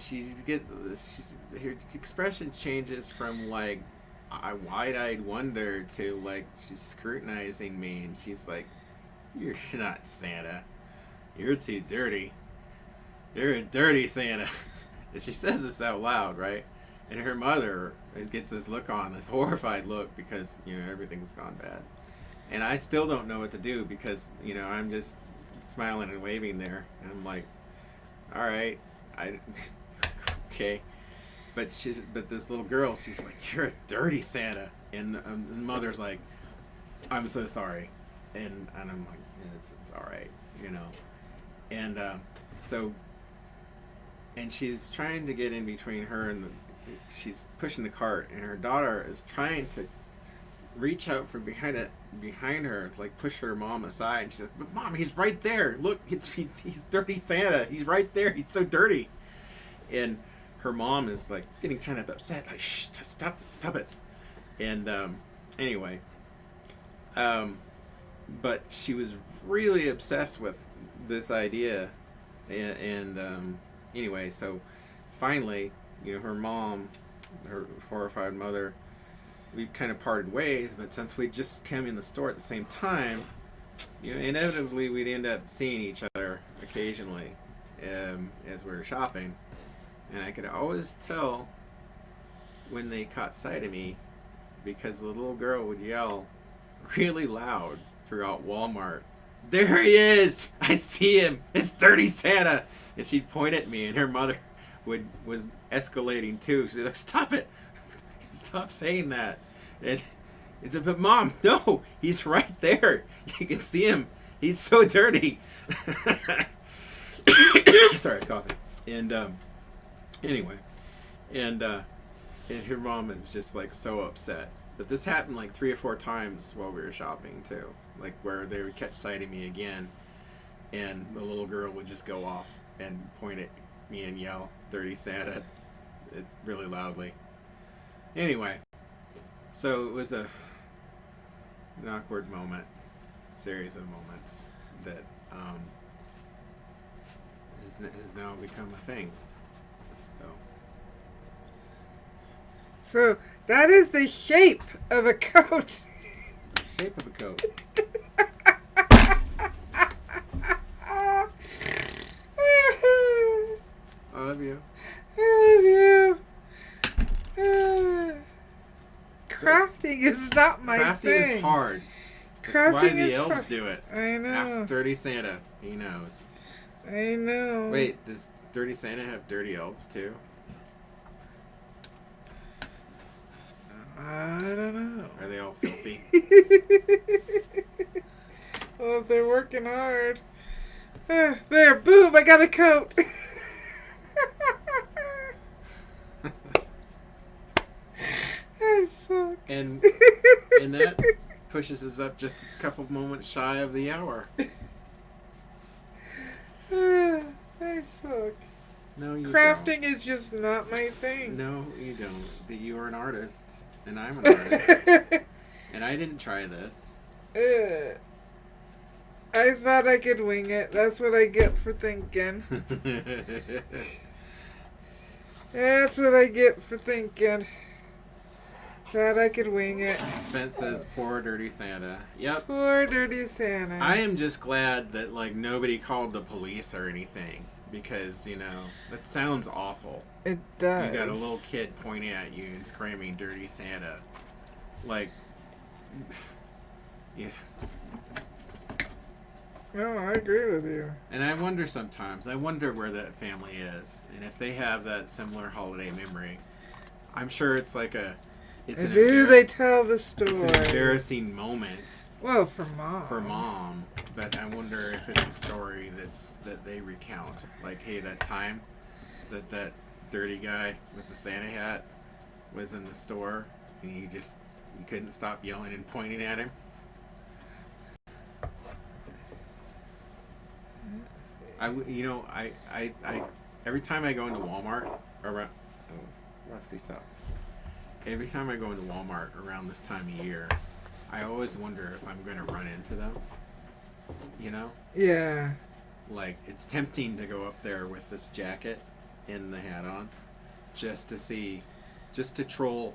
expression changes from like wide-eyed wonder to like she's scrutinizing me, and she's like, "You're not Santa. You're too dirty. You're a dirty Santa." And she says this out loud, right? And her mother gets this look on, this horrified look, because, everything's gone bad. And I still don't know what to do because, I'm just smiling and waving there. And I'm like, all right, okay. But this little girl, she's like, "You're a dirty Santa." And the mother's like, "I'm so sorry." And I'm like, it's all right, And and she's trying to get in between her and she's pushing the cart, and her daughter is trying to reach out from behind her to like push her mom aside. And she says, "But Mom, he's right there. Look, he's dirty Santa. He's right there. He's so dirty." And her mom is like getting kind of upset, like, "Shh, stop it." And anyway, but she was really obsessed with this idea, and anyway, so finally, her mom, her horrified mother, we kind of parted ways. But since we just came in the store at the same time, inevitably we'd end up seeing each other occasionally as we were shopping, and I could always tell when they caught sight of me, because the little girl would yell really loud throughout Walmart, "There he is! I see him! It's Dirty Santa!" And she'd point at me, and her mother was escalating too. She's like, "Stop it! Stop saying that!" And it's like, "But Mom, no! He's right there! You can see him! He's so dirty!" Sorry, coughing. And anyway, and her mom is just like so upset. But this happened like 3 or 4 times while we were shopping too, like where they would catch sight of me again, and the little girl would just go off and point at me and yell, "Dirty Santa," really loudly. Anyway, so it was an awkward series of moments that has now become a thing. So that is the shape of a coat. The shape of a coat. I love you. I love you. Crafting is not my crafting thing. Crafting is hard. That's why the elves do it. I know. Ask Dirty Santa. He knows. I know. Wait, does Dirty Santa have dirty elves too? I don't know. Are they all filthy? Well, if they're working hard. There, boom, I got a coat. I suck. And that pushes us up just a couple moments shy of the hour. I suck. No, you Crafting don't. is just not my thing. No, you don't. But you are an artist, and I'm an artist. And I didn't try this. I thought I could wing it. That's what I get for thinking. That's what I get for thinking. Thought I could wing it. Spence says, "Poor Dirty Santa." Yep. Poor Dirty Santa. I am just glad that nobody called the police or anything, because that sounds awful. It does. You got a little kid pointing at you and screaming "Dirty Santa," yeah. No, I agree with you. And I wonder sometimes. I wonder where that family is, and if they have that similar holiday memory. I'm sure it's like a It's they tell the story? It's an embarrassing moment. Well, for Mom. For Mom, but I wonder if it's a story that they recount. Like, hey, that time that dirty guy with the Santa hat was in the store, and you couldn't stop yelling and pointing at him. I every time I go into Walmart around, Roxy, stop. Every time I go into Walmart around this time of year, I always wonder if I'm going to run into them. You know? Yeah. Like, it's tempting to go up there with this jacket and the hat on, just to troll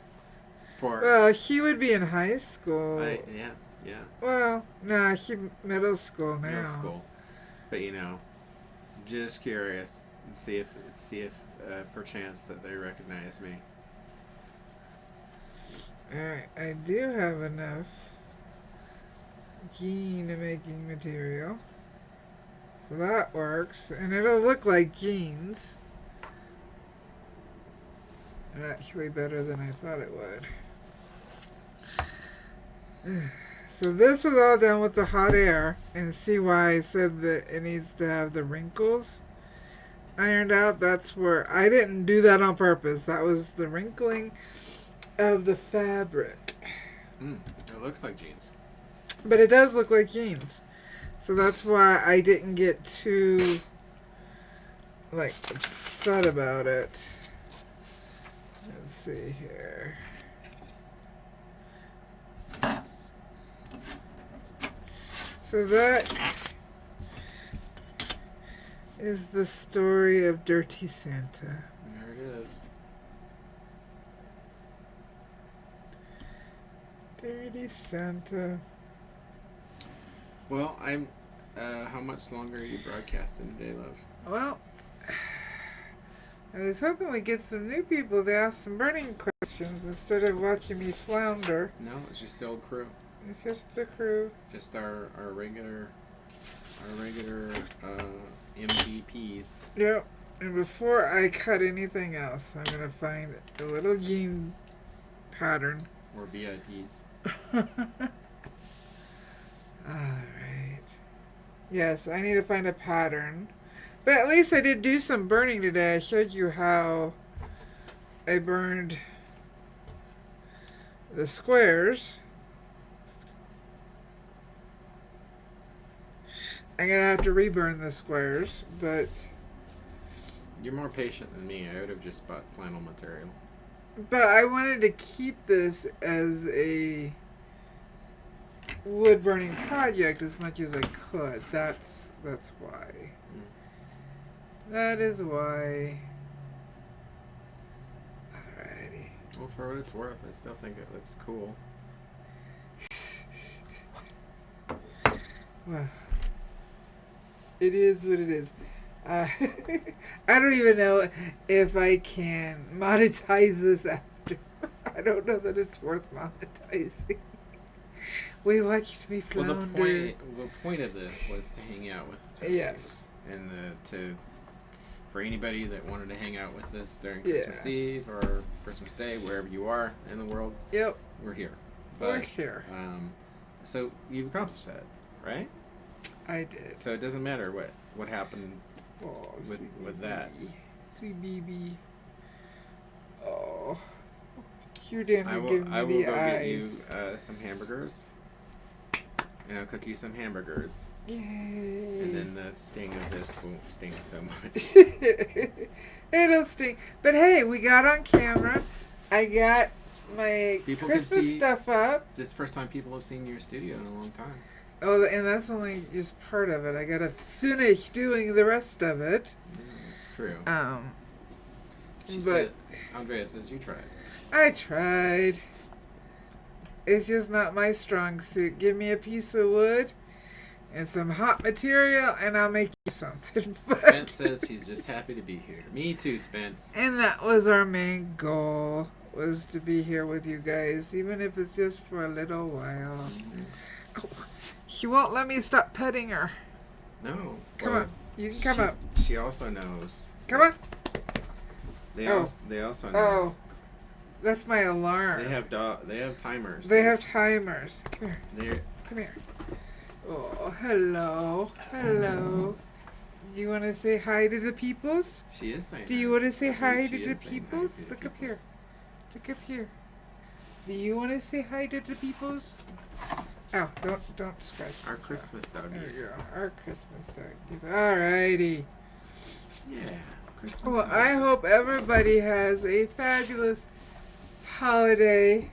for. Well, he would be in high school. Yeah. Well, nah, he middle school now. Middle school, but just curious and see if perchance that they recognize me. Alright, I do have enough jean making material. So that works. And it'll look like jeans. And actually better than I thought it would. So this was all done with the hot air. And see why I said that it needs to have the wrinkles ironed out? That's where I didn't do that on purpose. That was the wrinkling of the fabric. It looks like jeans. But it does look like jeans. So that's why I didn't get too upset about it. Let's see here. So that is the story of Dirty Santa. There it is. Dirty Santa. Well, I'm. How much longer are you broadcasting today, love? Well, I was hoping we'd get some new people to ask some burning questions instead of watching me flounder. No, it's just the old crew. It's just the crew. Just our regular MVPs. Yep. And before I cut anything else, I'm gonna find a little jean pattern. Or VIPs. Alright. Yes, I need to find a pattern. But at least I did do some burning today. I showed you how I burned the squares. I'm going to have to reburn the squares, but... You're more patient than me. I would have just bought flannel material. But I wanted to keep this as a wood burning project as much as I could. That's why. That is why. Alrighty. Well, for what it's worth, I still think it looks cool. Well, it is what it is. I don't even know if I can monetize this after. I don't know that it's worth monetizing. We watched me flounder. Well, the point of this was to hang out with the Toasties. Yes. And for anybody that wanted to hang out with us during Christmas Eve or Christmas Day, wherever you are in the world. Yep. We're here. We're here. So you've accomplished that, right? I did. So it doesn't matter what happened with that. Sweet baby. Oh. You didn't give me the eyes. I will go get you some hamburgers. And I'll cook you some hamburgers. Yay. And then the sting of this won't sting so much. It'll sting. But hey, we got on camera. I got my Christmas stuff up. This is the first time people have seen your studio in a long time. Oh, and that's only just part of it. I gotta finish doing the rest of it. That's true. Andrea says you tried. I tried. It's just not my strong suit. Give me a piece of wood and some hot material, and I'll make you something. Spence says he's just happy to be here. Me too, Spence. And that was our main goal, was to be here with you guys, even if it's just for a little while. Mm-hmm. Oh, she won't let me stop petting her. No. Come on. You can come up. She also knows. Come on. They also know. Oh. That's my alarm. They have timers. They have timers. Come here. They're, Come here. Oh, hello. Hello. Do you want to say hi to the peoples? she is saying. Do you hi. want to say hi She to the is saying hi peoples? to the Look up peoples. here. Look up here. Do you want to say hi to the peoples? Oh, don't scratch. Our Christmas There doggies. we go. Our Christmas doggies. Alrighty. Yeah. Christmas Well, I doggies. hope everybody has a fabulous holiday.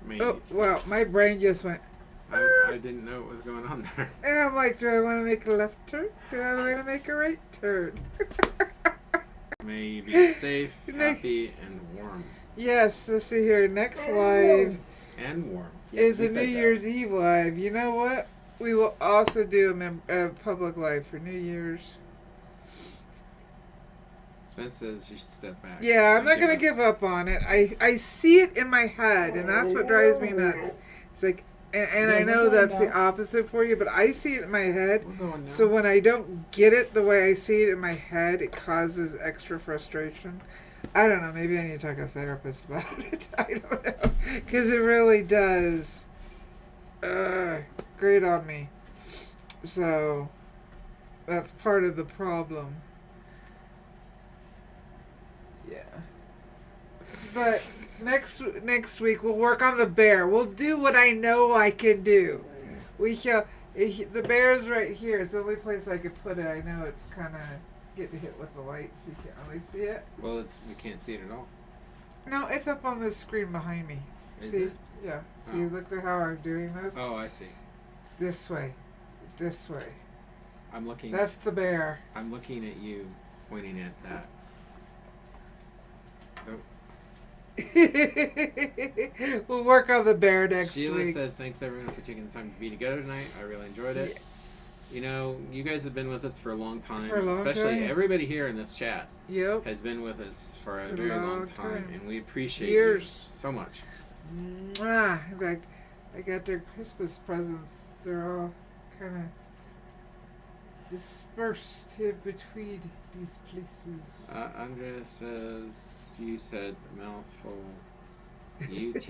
Maybe. Oh, wow, my brain just went. I didn't know what was going on there. And I'm like, do I want to make a left turn? Do I want to make a right turn? May you be safe, happy, and warm. Yes, let's see here. Next live And warm. is we a said New that. Year's Eve live. You know what? We will also do a public live for New Year's. Spence says you should step back. Yeah, I'm not Give going to up. give up on it. I see it in my head, and that's what drives me nuts. It's like, and I know that's the opposite for you, but I see it in my head. We're going now. So when I don't get it the way I see it in my head, it causes extra frustration. I don't know. Maybe I need to talk to a therapist about it. I don't know. Because it really does grate on me. So that's part of the problem. Yeah. But next week we'll work on the bear. We'll do what I know I can do. We shall. The bear's right here. It's the only place I could put it. I know it's kind of getting hit with the light, so you can't really see it. Well, we can't see it at all. No, it's up on the screen behind me. Is See? it? Yeah. See, Oh. look at how I'm doing this. Oh, I see. This way. This way. I'm looking. That's the bear. I'm looking at you, pointing at that. We'll work on the bear next Sheila week. says, thanks everyone for taking the time to be together tonight. I really enjoyed it. Yeah. You know, you guys have been with us for a long time. For a long Especially time. everybody here in this chat Yep. has been with us for a For a very long long time. time. And we appreciate Years. you so much. Mwah. In fact, I got their Christmas presents. They're all kind of dispersed in between these places. Andrea says, you said mouthful UT?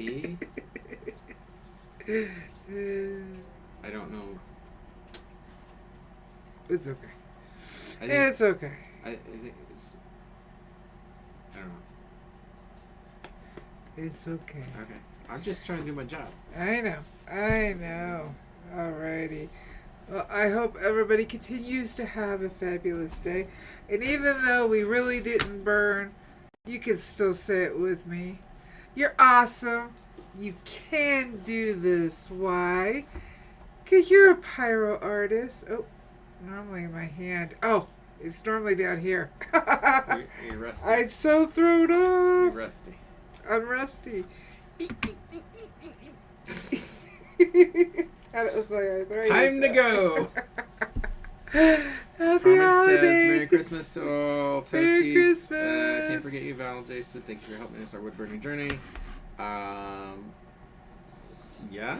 I don't know. It's okay. I think, It's okay. I think it's, I don't know. It's okay. Okay. I'm just trying to do my job. I know. Alrighty. Well, I hope everybody continues to have a fabulous day. And even though we really didn't burn, you can still say it with me. You're awesome. You can do this. Why? Because you're a pyro artist. Oh, normally in my hand. Oh, it's normally down here. You're rusty. I'm so thrown You're off. rusty. I'm rusty. That was my arthritis. Time to go. Happy Carmen says, holidays. Merry Christmas to all toasties. Merry Christmas. Can't forget you, Val Jason. Thank you for helping us our wood burning journey. Yeah,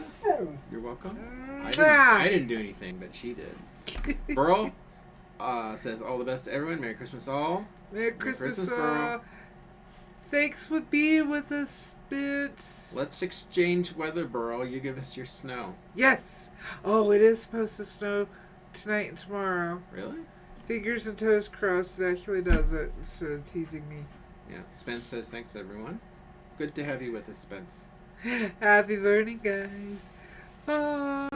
you're welcome. I didn't do anything, but she did. Burl says, all the best to everyone. Merry Christmas all. Merry Christmas, Burl. Thanks for being with us, Spitz. Let's exchange weather, Burl. You give us your snow. Yes. Oh, it is supposed to snow tonight and tomorrow. Really? Fingers and toes crossed. It actually does it instead of teasing me. Yeah. Spence says, thanks everyone. Good to have you with us, Spence. Happy burning, guys. Bye.